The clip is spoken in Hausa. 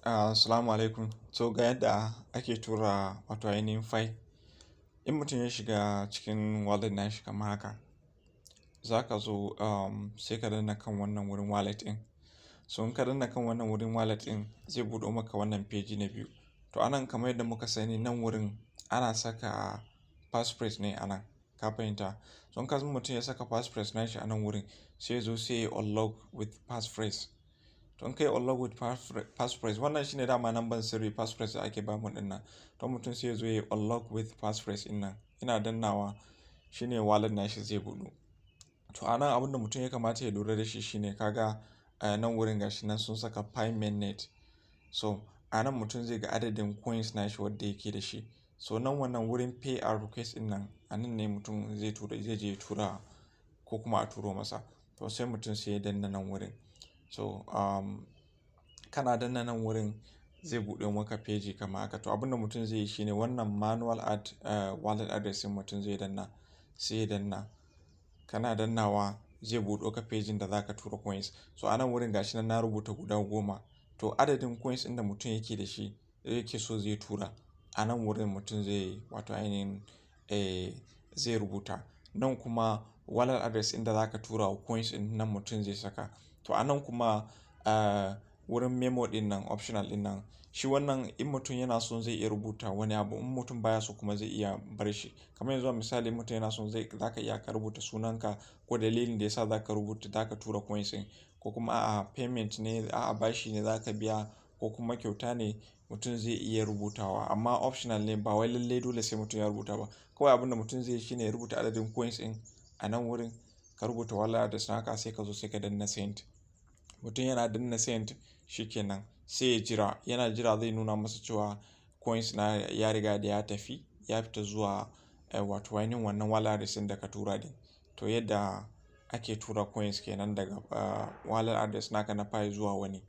Assalamu alaikum. So ga yadda ake tura wato ainihin file. In mutum ya shiga cikin wallet nashi kamar haka, za ka zo sai ka danna kan wannan wurin wallet ɗin. So in ka danna kan wannan wurin wallet ɗin zai buɗo maka wannan feji na biyu. To anan kamar yadda muka sani nan wurin ana saka passphrase ne anan, ka fahimta. So in ka mutum ya saka passphrase nashi a nan wurin sai ya zo sai ya unlock with passphrase. To in kai unlock with passphrase, wannan shine dama number sirri passphrase da ake bamu din nan. To mutum sai ya zo ya unlock with passphrase din nan. Ina dannawa shine wallet nashi zai buɗu. To anan abinda mutum ya kamata ya lura da shi shine kaga nan wurin gashi nan sun saka pi mainnet. So anan mutum zai ga adadin coins nashi wanda yake da shi. So nan wannan wurin pay and request din nan anan ne mutum zai je ya tura ko kuma a turo masa. To sai mutum sai ya danna nan wurin. So kana danna nan wurin zai buɗe maka feji kamar haka. To abinda mutum zai yi shine wannan manual add wallet address din mutum zai danna, sai ya danna. Kana dannawa zai buɗo ka fejin da zaka tura coins. So anan wurin gashi nan na rubuta guda 10. To adadin coins ɗin da mutum yake da shi yake so zai tura. Anan wurin mutum zai wato ainihin zai rubuta. Nan kuma wallet address ɗin da zaka tura wa coins ɗin nan mutum zai saka. To anan kuma wurin memo ɗin nan optional ɗin nan, shi wannan in mutum yana son zai iya rubuta wani abu, in mutum baya so kuma zai iya bar shi. Kamar yanzu misali mutum yana son zaka iya ka rubuta sunanka ko dalilin da yasa zaka rubuta zaka tura coins ɗin, ko kuma a'a payment ne, a'a bashi ne zaka biya ko kuma kyauta ne, mutum zai iya rubutawa amma optional ne, ba wai lallai dole sai mutum ya rubuta ba. Kawai abinda mutum zai yi shine ya rubuta adadin coins ɗin a nan wurin, ka rubuta wallet address naka sai ka zo sai ka danna send. Mutum yana danna send shikenan sai ya jira, yana jira zai nuna masa cewa coins na ya riga da ya tafi, ya fita zuwa wato ainihin wannan wallet address ɗin da ka tura din. To yadda ake tura coins kenan daga wallet address naka na pi zuwa wani.